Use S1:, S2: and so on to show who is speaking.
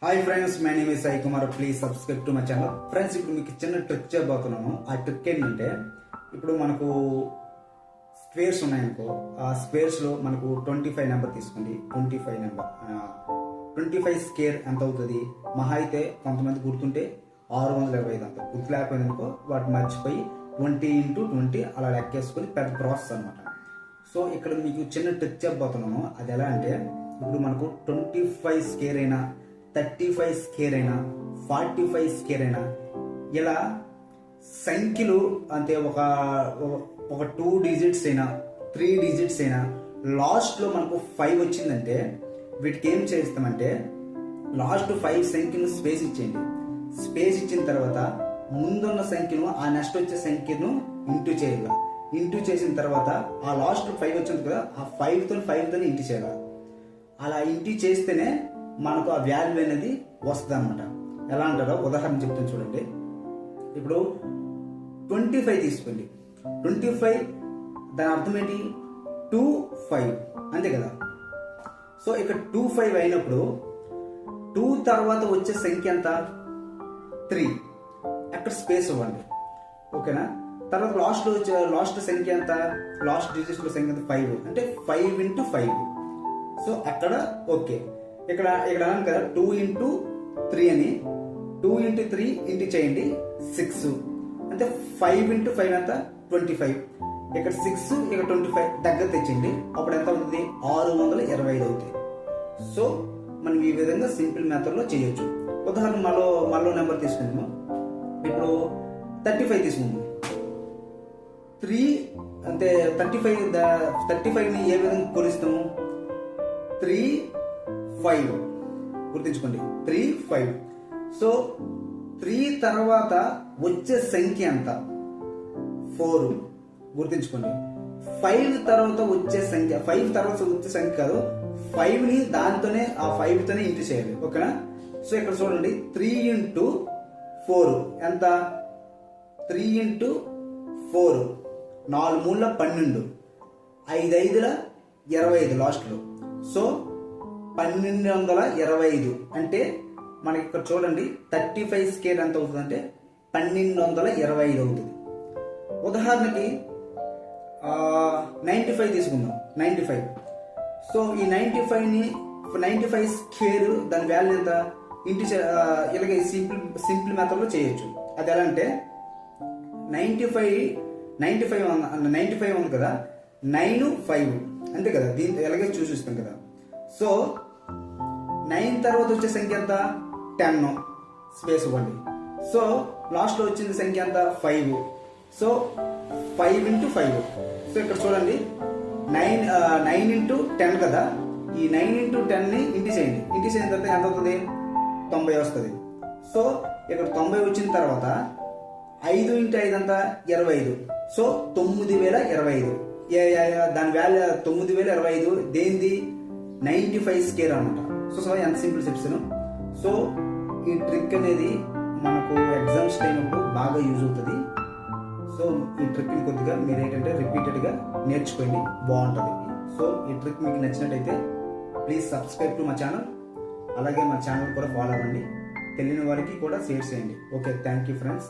S1: Hi friends, my name is Sai Kumar. Please subscribe to my channel. Friends, ఇప్పుడు మీకు చిన్న trick చేయబోతున్నాను. ఆ ట్రిక్ ఏంటంటే, ఇప్పుడు మనకు స్క్వేర్స్ ఉన్నాయనుకో, ఆ స్క్వేర్స్ లో మనకు 25 నెంబర్ తీసుకోండి. 25 స్క్వేర్ ఎంత అవుతుంది? మహా అయితే కొంతమంది గుర్తుంటే 625 అంత గుర్తు లేకపోయింది అనుకో, వాటి మర్చిపోయి 20 × 20 అలా లెక్కేసుకొని పెద్ద ప్రాసెస్ అనమాట. సో ఇక్కడ మీకు చిన్న ట్రిక్ చెప్పబోతున్నాను. అది ఎలా అంటే, ఇప్పుడు మనకు 25 స్క్వేర్ అయినా, 35 స్క్వేర్ అయినా, 45 స్క్వేర్ అయినా, ఇలా సంఖ్యలు అంటే ఒక 2 డిజిట్స్ అయినా, 3 డిజిట్స్ అయినా, లాస్ట్లో మనకు 5 వచ్చిందంటే వీటికి ఏం చేస్తామంటే, లాస్ట్ 5 సంఖ్యను స్పేస్ ఇచ్చేయండి. స్పేస్ ఇచ్చిన తర్వాత ముందున్న సంఖ్యను ఆ నెక్స్ట్ వచ్చే సంఖ్యను ఇంటూ చేయాలి. ఇంటూ చేసిన తర్వాత ఆ లాస్ట్ 5 వచ్చింది కదా, ఆ 5తో ఇంటూ చేయాలి. అలా ఇంటూ చేస్తేనే మనకు ఆ వాల్యూ అనేది వస్తుంది అనమాట. ఎలా అంటారో ఉదాహరణ చెప్తాను చూడండి. ఇప్పుడు 25 తీసుకోండి. 25 దాని అర్థం ఏంటి? 25 అంతే కదా. సో ఇక్కడ 25 అయినప్పుడు 2 తర్వాత వచ్చే సంఖ్య ఎంత? 3. అక్కడ స్పేస్ ఇవ్వండి, ఓకేనా. తర్వాత లాస్ట్ సంఖ్య ఎంత? లాస్ట్ డిజిట్ లో సంఖ్య ఎంత? 5. అంటే 5 × 5. సో అక్కడ ఓకే. ఇక్కడ అన్నాను కదా 2 × 3 అని. 2 × 3 ఇంటి చేయండి 6. అంటే 5 × 5 ఎంత? 25. ఇక్కడ 6, ఇక్కడ 25 దగ్గర తెచ్చింది. అప్పుడు ఎంత అవుతుంది? 625 అవుతుంది. సో మనం ఈ విధంగా సింపుల్ మెథడ్ లో చేయొచ్చు. ఉదాహరణ మళ్ళీ నెంబర్ తీసుకుందాము. ఇప్పుడు 35 తీసుకుందాం. 3 అంటే 35ని ఏ విధంగా కొలుస్తాము? 3, 5 గుర్తించుకోండి. 3, 5. సో 3 తర్వాత వచ్చే సంఖ్య ఎంత? 4 గుర్తించుకోండి. 5 తర్వాత వచ్చే సంఖ్య, 5 తర్వాత వచ్చే సంఖ్య కాదు, 5ని దాంతోనే ఆ 5తోనే ఇంటూ చేయాలి, ఓకేనా. సో ఇక్కడ చూడండి, 3 × 4 ఎంత? 3 × 4 4 3 12, 5 5 25 లాస్ట్లో. సో 1225 అంటే మనకి ఇక్కడ చూడండి 35 స్క్వేర్ ఎంత అవుతుంది అంటే 1225 అవుతుంది. ఉదాహరణకి 95 తీసుకుందాం. 95. సో ఈ 95 స్క్వేర్ దాని వాల్యూ ఎంత? ఇలాగే సింపుల్ మెథడ్లో చేయొచ్చు. అది ఎలా అంటే 95 ఉంది కదా, 9, 5 అంతే కదా. దీంతో ఎలాగే చూసిస్తాం కదా. సో 9 తర్వాత వచ్చే సంఖ్య ఎంత? 10. స్పేస్ ఇవ్వండి. సో లాస్ట్ లో వచ్చింది సంఖ్య ఎంత? 5. సో 5 × 5. సో ఇక్కడ చూడండి 9 × 10 కదా. ఈ 9 × 10ని ఇంటి చేయండి. ఇంటి చేసిన తర్వాత ఎంత అవుతుంది? 90 వస్తుంది. సో ఇక్కడ 90 వచ్చిన తర్వాత 5 × 5 అంతా 25. సో 9025. దాని వాల్యూ 9025. దేనిది? 95 స్క్వేర్ అనమాట. సో ఎంత సింపుల్ చెప్తాను. సో ఈ ట్రిక్ అనేది మనకు ఎగ్జామ్స్ టైం అప్పుడు బాగా యూజ్ అవుతుంది. సో ఈ ట్రిక్ని కొద్దిగా మీరు ఏంటంటే రిపీటెడ్గా నేర్చుకోండి, బాగుంటుంది. సో ఈ ట్రిక్ మీకు నచ్చినట్టయితే please subscribe to my channel. అలాగే మా ఛానల్ కూడా ఫాలో అవ్వండి. తెలియని వారికి కూడా షేర్ చేయండి. Okay, thank you friends.